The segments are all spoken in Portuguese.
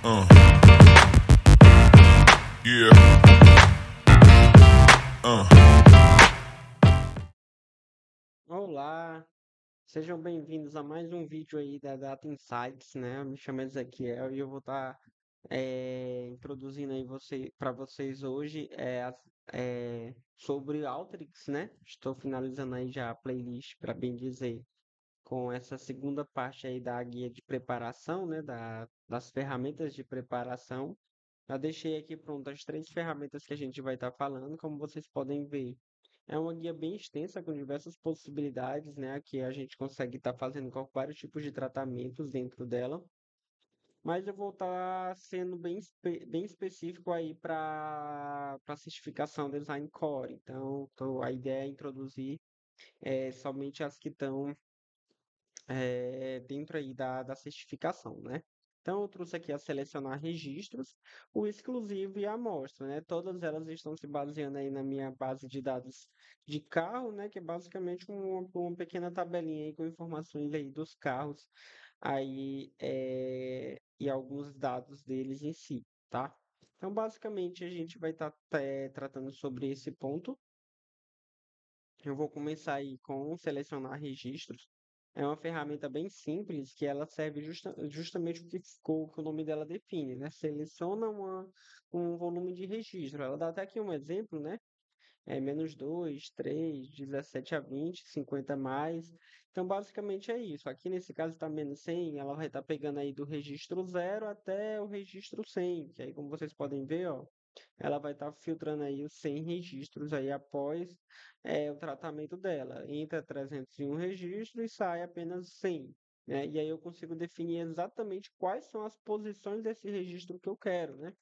Uh, yeah. Uh. Olá, sejam bem-vindos a mais um vídeo aí da Data Insights, né? Eu me chamo Ezequiel e eu vou estar introduzindo aí para vocês hoje sobre Alteryx, né? Estou finalizando aí já a playlist, para bem dizer, com essa segunda parte aí da guia de preparação, né? Das ferramentas de preparação. Já deixei aqui prontas as três ferramentas que a gente vai estar falando, como vocês podem ver. É uma guia bem extensa com diversas possibilidades, né? Que a gente consegue estar fazendo com vários tipos de tratamentos dentro dela. Mas eu vou estar sendo bem específico aí para a certificação Design Core. Então, a ideia é introduzir somente as que estão dentro aí da certificação, né? Então, eu trouxe aqui a selecionar registros, o exclusivo e a amostra, né? Todas elas estão se baseando aí na minha base de dados de carro, né? Que é basicamente uma pequena tabelinha aí com informações aí dos carros aí e alguns dados deles em si, tá? Então, basicamente, a gente vai estar tratando sobre esse ponto. Eu vou começar aí com selecionar registros. É uma ferramenta bem simples que ela serve justamente o que o nome dela define, né? Seleciona um volume de registro. Ela dá até aqui um exemplo, né? -2, 3, 17 a 20, 50 a mais. Então, basicamente é isso. Aqui nesse caso está -100, ela vai estar pegando aí do registro 0 até o registro 100, que aí como vocês podem ver, ó, ela vai estar filtrando aí os 100 registros aí após o tratamento dela. Entra 301 registros e sai apenas 100. Né? E aí eu consigo definir exatamente quais são as posições desse registro que eu quero, né?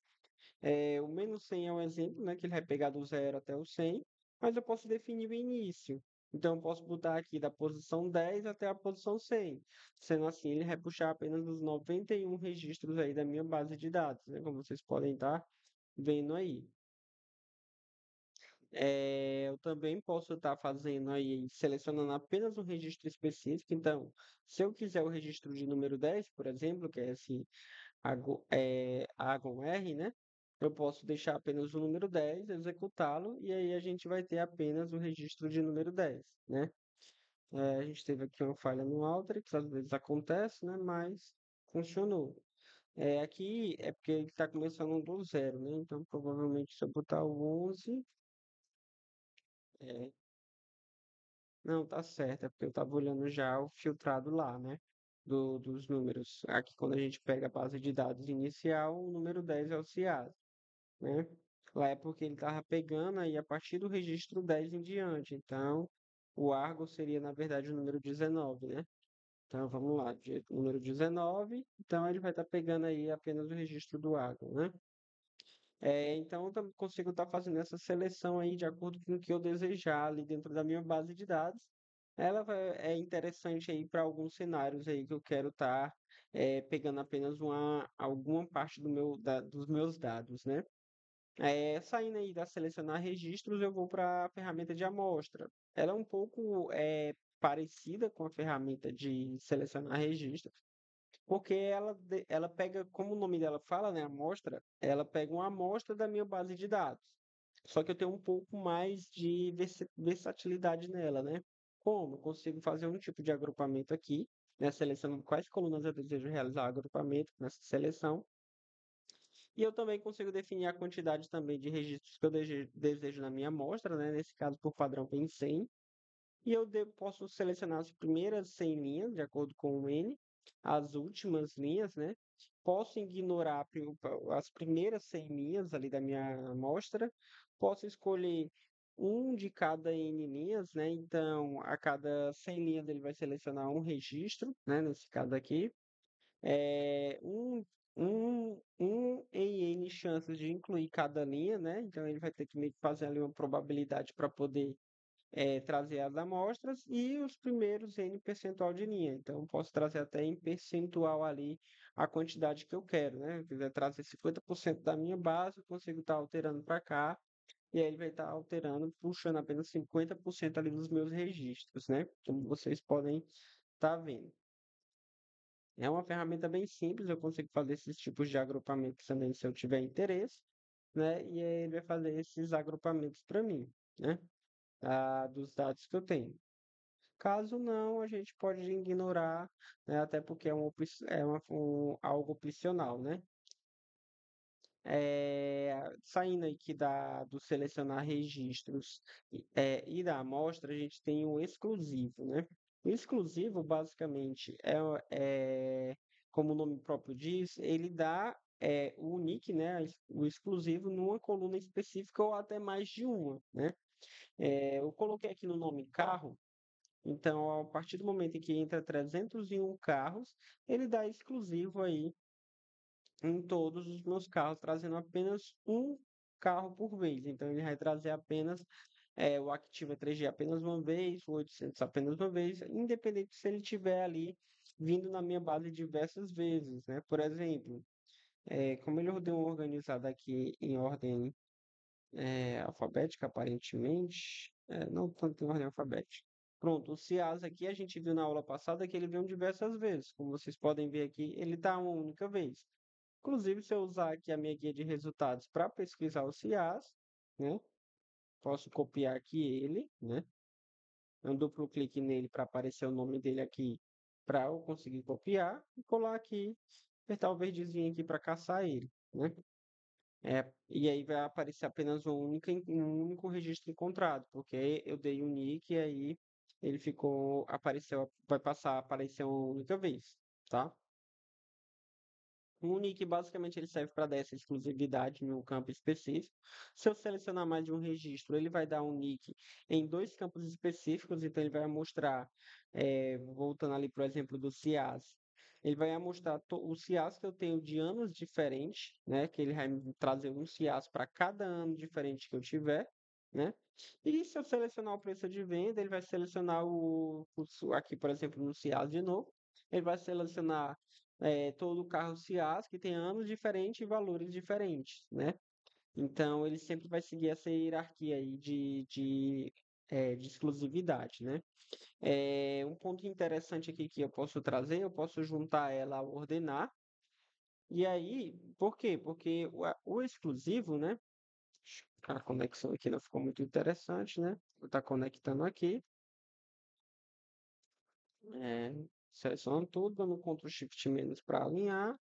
O -100 é um exemplo, né, que ele vai pegar do 0 até o 100, mas eu posso definir o início. Então, eu posso botar aqui da posição 10 até a posição 100. Sendo assim, ele vai puxar apenas os 91 registros aí da minha base de dados, né, como vocês podem estar vendo aí. Eu também posso estar fazendo aí, selecionando apenas um registro específico. Então, se eu quiser o registro de número 10, por exemplo, que é esse Agon-R, né? Eu posso deixar apenas o número 10, executá-lo, e aí a gente vai ter apenas o registro de número 10, né? A gente teve aqui uma falha no Alteryx, às vezes acontece, né? Mas funcionou. Aqui é porque ele está começando do zero, né? Então, provavelmente, se eu botar o 11, é, não, tá certo, é porque eu estava olhando já o filtrado lá, né? Dos números. Aqui, quando a gente pega a base de dados inicial, o número 10 é o CIAD, né? Lá é porque ele estava pegando aí a partir do registro 10 em diante. Então, o Argo seria, na verdade, o número 19, né? Então, vamos lá, número 19. Então, ele vai estar pegando aí apenas o registro do Argo, né? Então, eu também consigo estar fazendo essa seleção aí de acordo com o que eu desejar ali dentro da minha base de dados. É interessante aí para alguns cenários aí que eu quero estar pegando apenas alguma parte dos meus dados, né? Saindo aí da selecionar registros, eu vou para a ferramenta de amostra. Ela é um pouco parecida com a ferramenta de selecionar registros, porque ela pega, como o nome dela fala, né, amostra, ela pega uma amostra da minha base de dados. Só que eu tenho um pouco mais de versatilidade nela, né? Como? Eu consigo fazer um tipo de agrupamento aqui, né, selecionando quais colunas eu desejo realizar agrupamento nessa seleção. E eu também consigo definir a quantidade também de registros que eu desejo na minha amostra, né? Nesse caso, por padrão, tem 100. E eu posso selecionar as primeiras 100 linhas, de acordo com o N, as últimas linhas, né? Posso ignorar as primeiras 100 linhas ali da minha amostra. Posso escolher um de cada N linhas, né? Então, a cada 100 linhas ele vai selecionar um registro, né? Nesse caso aqui é, um, um em N chances de incluir cada linha, né? Então ele vai ter que meio que fazer ali uma probabilidade para poder trazer as amostras e os primeiros N percentual de linha. Então eu posso trazer até em percentual ali a quantidade que eu quero, né? Se eu quiser trazer 50% da minha base, eu consigo estar alterando para cá. E aí ele vai estar alterando, puxando apenas 50% ali dos meus registros, né? Como vocês podem estar vendo. É uma ferramenta bem simples, eu consigo fazer esses tipos de agrupamentos também se eu tiver interesse, né? E aí ele vai fazer esses agrupamentos para mim, né? Dos dados que eu tenho. Caso não, a gente pode ignorar, né? Até porque algo opcional, né? Saindo aqui do selecionar registros e da amostra, a gente tem o exclusivo, né? O exclusivo, basicamente, como o nome próprio diz, ele dá o nick, né? O exclusivo numa coluna específica ou até mais de uma, né? Eu coloquei aqui no nome carro, então, a partir do momento em que entra 301 carros, ele dá exclusivo aí em todos os meus carros, trazendo apenas um carro por vez. Então, ele vai trazer apenas o Activa 3G apenas uma vez, o 800 apenas uma vez, independente se ele estiver ali vindo na minha base diversas vezes, né? Por exemplo, como ele deu uma organizada aqui em ordem alfabética, aparentemente, não tanto em ordem alfabética. Pronto, o CIAS aqui a gente viu na aula passada que ele veio diversas vezes. Como vocês podem ver aqui, ele está uma única vez. Inclusive, se eu usar aqui a minha guia de resultados para pesquisar o CIAS, né? Posso copiar aqui ele, né? Um duplo clique nele para aparecer o nome dele aqui para eu conseguir copiar e colar aqui, apertar o verdezinho aqui para caçar ele, né? E aí vai aparecer apenas um único registro encontrado, porque eu dei o nick e aí ele vai passar a aparecer uma única vez, tá? O nick basicamente ele serve para dar essa exclusividade em um campo específico. Se eu selecionar mais de um registro, ele vai dar um nick em dois campos específicos, então ele vai mostrar, voltando ali para o exemplo do CIAS, ele vai mostrar o CIAS que eu tenho de anos diferentes, né? Que ele vai me trazer um CIAS para cada ano diferente que eu tiver, né? E se eu selecionar o preço de venda, ele vai selecionar aqui, por exemplo, no CIAS de novo, ele vai selecionar todo carro CIAS que tem anos diferentes e valores diferentes, né? Então, ele sempre vai seguir essa hierarquia aí de exclusividade, né? Um ponto interessante aqui que eu posso trazer, eu posso juntar ela ao ordenar. E aí, por quê? Porque o exclusivo, né? A conexão aqui não ficou muito interessante, né? Vou estar conectando aqui. É, selecionando tudo, dando Ctrl Shift menos para alinhar.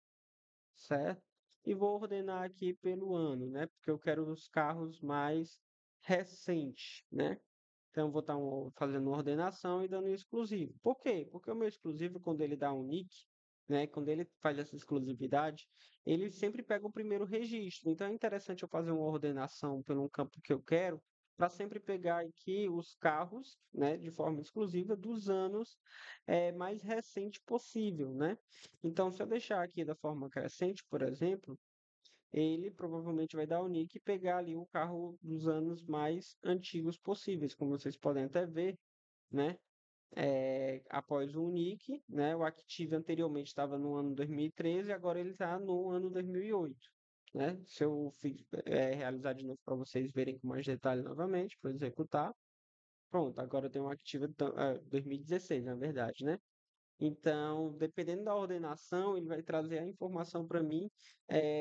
Certo? E vou ordenar aqui pelo ano, né? Porque eu quero os carros mais recentes, né? Então, vou estar fazendo uma ordenação e dando um exclusivo. Por quê? Porque o meu exclusivo, quando ele dá um nick, né? Quando ele faz essa exclusividade, ele sempre pega o primeiro registro. Então, é interessante eu fazer uma ordenação pelo um campo que eu quero, para sempre pegar aqui os carros, né? De forma exclusiva dos anos mais recente possível, né? Então, se eu deixar aqui da forma crescente, por exemplo, ele provavelmente vai dar o nick e pegar ali o carro dos anos mais antigos possíveis, como vocês podem até ver, né? Após o nick, né? O Active anteriormente estava no ano 2013 e agora ele está no ano 2008, né? Se eu realizar de novo para vocês verem com mais detalhe novamente, para executar, pronto, agora eu tenho um Active 2016, na verdade, né? Então, dependendo da ordenação, ele vai trazer a informação para mim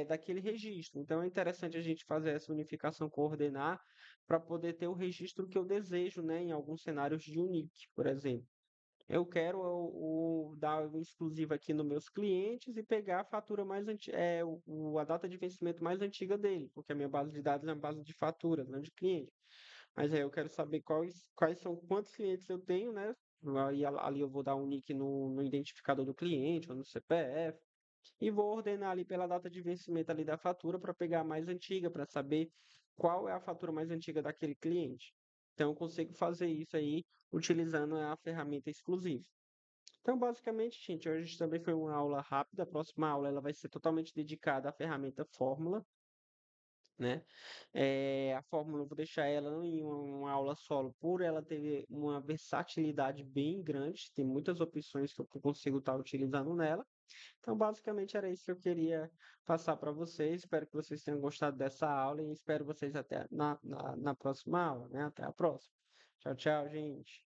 daquele registro. Então, é interessante a gente fazer essa unificação coordenar para poder ter o registro que eu desejo, né, em alguns cenários de unique, por exemplo. Eu quero dar um exclusivo aqui nos meus clientes e pegar a fatura mais antiga, a data de vencimento mais antiga dele, porque a minha base de dados é uma base de faturas, não de cliente. Mas aí eu quero saber quais são quantos clientes eu tenho, né? Aí ali eu vou dar um nick no identificador do cliente ou no CPF e vou ordenar ali pela data de vencimento ali da fatura para pegar a mais antiga, para saber qual é a fatura mais antiga daquele cliente. Então eu consigo fazer isso aí utilizando a ferramenta exclusiva. Então, basicamente, gente, hoje também foi uma aula rápida. A próxima aula ela vai ser totalmente dedicada à ferramenta Fórmula, né? A fórmula, eu vou deixar ela em uma aula solo, por ela ter uma versatilidade bem grande, tem muitas opções que eu consigo estar utilizando nela. Então, basicamente, era isso que eu queria passar para vocês. Espero que vocês tenham gostado dessa aula e espero vocês até na próxima aula, né? Até a próxima. Tchau, tchau, gente.